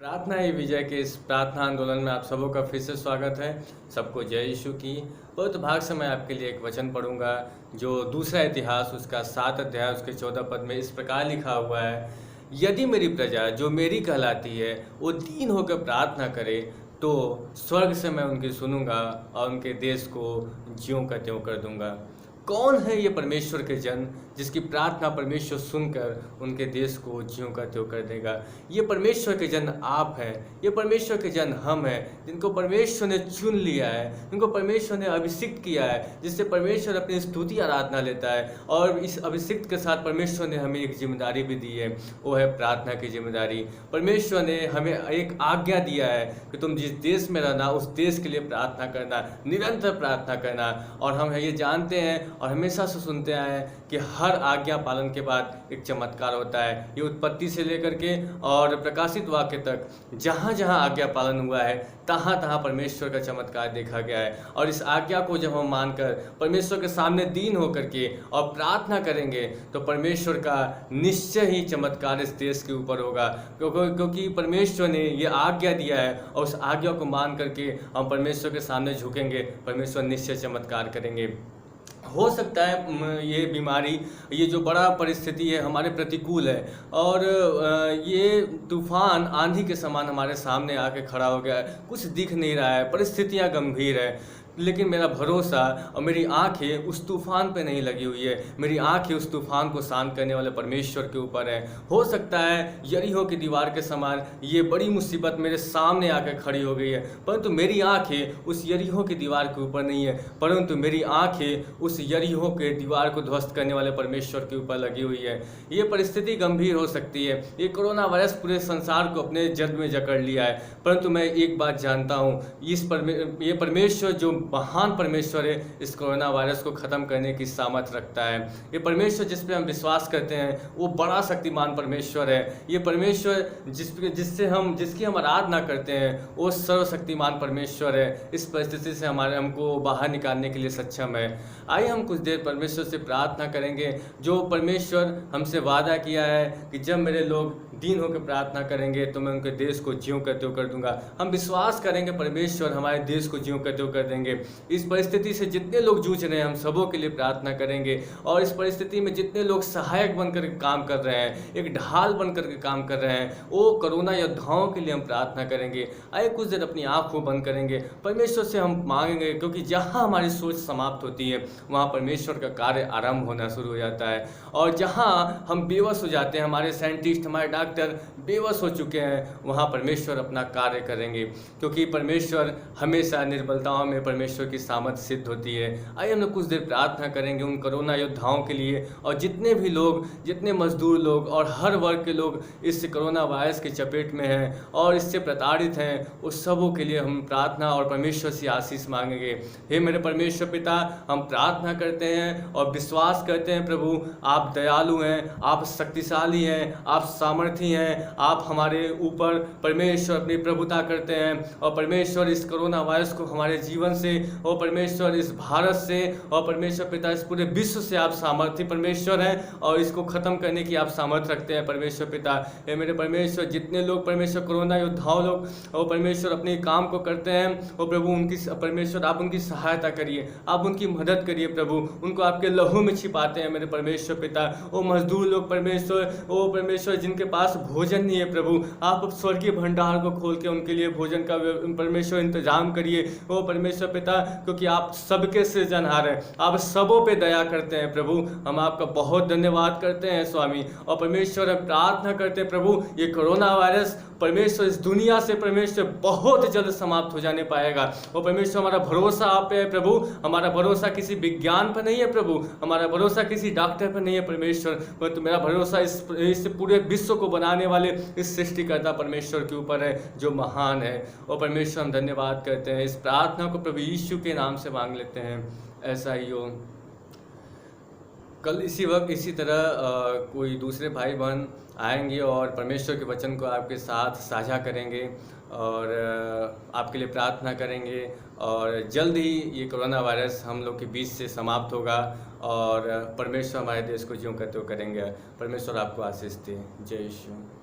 प्रार्थना ही विजय के इस प्रार्थना आंदोलन में आप सबों का फिर से स्वागत है। सबको जय यीशु की। बहुत भाग से मैं आपके लिए एक वचन पढ़ूंगा जो दूसरा इतिहास उसका 7 अध्याय उसके 14 पद में इस प्रकार लिखा हुआ है। यदि मेरी प्रजा जो मेरी कहलाती है वो दीन होकर प्रार्थना करे तो स्वर्ग से मैं उनकी सुनूंगा और उनके देश को ज्यों का त्यों कर दूंगा। कौन है ये परमेश्वर के जन जिसकी प्रार्थना परमेश्वर सुनकर उनके देश को ज्यों का त्यों कर देगा। ये परमेश्वर के जन आप हैं, ये परमेश्वर के जन हम हैं जिनको परमेश्वर ने चुन लिया है, जिनको परमेश्वर ने अभिषिक्त किया है, जिससे परमेश्वर अपनी स्तुति आराधना लेता है। और इस अभिषिक्त के साथ परमेश्वर ने हमें एक जिम्मेदारी भी दी है, वो है प्रार्थना की जिम्मेदारी। परमेश्वर ने हमें एक आज्ञा दिया है कि तुम जिस देश में रहना उस देश के लिए प्रार्थना करना, निरंतर प्रार्थना करना। और हम ये जानते हैं और हमेशा से सुनते आए हैं कि हर आज्ञा पालन के बाद एक चमत्कार होता है। ये उत्पत्ति से लेकर के और प्रकाशित वाक्य तक जहाँ जहाँ आज्ञा पालन हुआ है तहाँ तहाँ परमेश्वर का चमत्कार देखा गया है। और इस आज्ञा को जब हम मानकर परमेश्वर के सामने दीन होकर के और प्रार्थना करेंगे तो परमेश्वर का निश्चय ही चमत्कार इस देश के ऊपर होगा, क्योंकि परमेश्वर ने ये आज्ञा दिया है और उस आज्ञा को मान करके हम परमेश्वर के सामने झुकेंगे, परमेश्वर निश्चय चमत्कार करेंगे। हो सकता है ये बीमारी, ये जो बड़ा परिस्थिति है हमारे प्रतिकूल है और ये तूफान आंधी के समान हमारे सामने आके खड़ा हो गया है, कुछ दिख नहीं रहा है, परिस्थितियां गंभीर है, लेकिन मेरा भरोसा और मेरी आंखें उस तूफान पे नहीं लगी हुई है। मेरी आंखें उस तूफान को शांत करने वाले परमेश्वर के ऊपर है। हो सकता है यरीहो की दीवार के समान ये बड़ी मुसीबत मेरे सामने आकर खड़ी हो गई है, परंतु मेरी आंखें उस यरीहो की दीवार के ऊपर नहीं है, परंतु मेरी आंखें उस यरीहो के दीवार को ध्वस्त करने वाले परमेश्वर के ऊपर लगी हुई है। ये परिस्थिति गंभीर हो सकती है, ये कोरोना वायरस पूरे संसार को अपने जद में जकड़ लिया है, परंतु मैं एक बात जानता हूँ, ये परमेश्वर जो महान परमेश्वर है इस कोरोना वायरस को ख़त्म करने की सामर्थ रखता है। ये परमेश्वर जिस पे हम विश्वास करते हैं वो बड़ा शक्तिमान परमेश्वर है। ये परमेश्वर जिसकी हम आराधना करते हैं वो सर्वशक्तिमान परमेश्वर है। इस परिस्थिति से हमको बाहर निकालने के लिए सक्षम है। आइए हम कुछ देर परमेश्वर से प्रार्थना करेंगे, जो परमेश्वर हमसे वादा किया है कि जब मेरे लोग दीन होकर प्रार्थना करेंगे तो मैं उनके देश को ज्यों का त्यों कर दूंगा। हम विश्वास करेंगे परमेश्वर हमारे देश को ज्यों का त्यों कर देंगे। इस परिस्थिति से जितने लोग जूझ रहे हैं हम सबों के लिए प्रार्थना करेंगे, और इस परिस्थिति में जितने लोग सहायक बनकर काम कर रहे हैं, एक ढाल बनकर के काम कर रहे हैं, वो कोरोना योद्धाओं के लिए हम प्रार्थना करेंगे। आइए कुछ देर अपनी आँखों बंद करेंगे, परमेश्वर से हम मांगेंगे, क्योंकि जहाँ हमारी सोच समाप्त होती है वहाँ परमेश्वर का कार्य आरंभ होना शुरू हो जाता है। और जहाँ हम बेबस हो जाते हैं, हमारे साइंटिस्ट हमारे डॉक्टर बेबस हो चुके हैं, वहाँ परमेश्वर अपना कार्य करेंगे, क्योंकि परमेश्वर हमेशा निर्बलताओं में परमेश्वर की सामर्थ सिद्ध होती है। आइए हम लोग कुछ देर प्रार्थना करेंगे उन कोरोना योद्धाओं के लिए, और जितने भी लोग, जितने मजदूर लोग और हर वर्ग के लोग इस कोरोना वायरस की चपेट में हैं और इससे प्रताड़ित हैं, उस सबों के लिए हम प्रार्थना और परमेश्वर से आशीष मांगेंगे। हे मेरे परमेश्वर पिता, हम प्रार्थना करते हैं और विश्वास करते हैं प्रभु आप दयालु हैं, आप शक्तिशाली हैं, आप सामर्थी हैं, आप हमारे ऊपर परमेश्वर अपनी प्रभुता करते हैं। और परमेश्वर इस कोरोना वायरस को हमारे जीवन से, और परमेश्वर इस भारत से, और परमेश्वर पिता इस पूरे विश्व से आप सामर्थ्य परमेश्वर हैं और इसको ख़त्म करने की आप सामर्थ्य रखते हैं परमेश्वर पिता। हे मेरे परमेश्वर, जितने लोग परमेश्वर कोरोना योद्धाओं लोग और परमेश्वर अपने काम को करते हैं, और प्रभु उनकी परमेश्वर आप उनकी सहायता करिए, आप उनकी मदद करिए प्रभु, उनको आपके लहू में छिपाते हैं मेरे परमेश्वर पिता। वो मजदूर लोग परमेश्वर, वो परमेश्वर जिनके पास भोजन नहीं है प्रभु, आप स्वर्गीय भंडार को खोल के उनके लिए भोजन का परमेश्वर इंतजाम करिए वो परमेश्वर पिता, क्योंकि आप सबके सृजनहार हैं, आप सबों पे दया करते हैं प्रभु। हम आपका बहुत धन्यवाद करते हैं स्वामी। और परमेश्वर हम प्रार्थना करते हैं प्रभु, ये कोरोना वायरस परमेश्वर इस दुनिया से परमेश्वर बहुत जल्द समाप्त हो जाने पाएगा। और परमेश्वर हमारा भरोसा आप पे है प्रभु, हमारा भरोसा किसी विज्ञान पर नहीं है प्रभु, हमारा भरोसा किसी डॉक्टर पर नहीं है परमेश्वर, परंतु मेरा भरोसा इस पूरे विश्व को बनाने वाले इस सृष्टिकर्ता परमेश्वर के ऊपर है जो महान है। और परमेश्वर हम धन्यवाद करते हैं। इस प्रार्थना को प्रभु यीशु के नाम से मांग लेते हैं, ऐसा ही हो। कल इसी वक्त इसी तरह कोई दूसरे भाई बहन आएंगे और परमेश्वर के वचन को आपके साथ साझा करेंगे और आपके लिए प्रार्थना करेंगे, और जल्द ही ये कोरोना वायरस हम लोग के बीच से समाप्त होगा और परमेश्वर हमारे देश को ज्यों का त्यों करेंगे। परमेश्वर आपको आशीष दे। जय यीशु।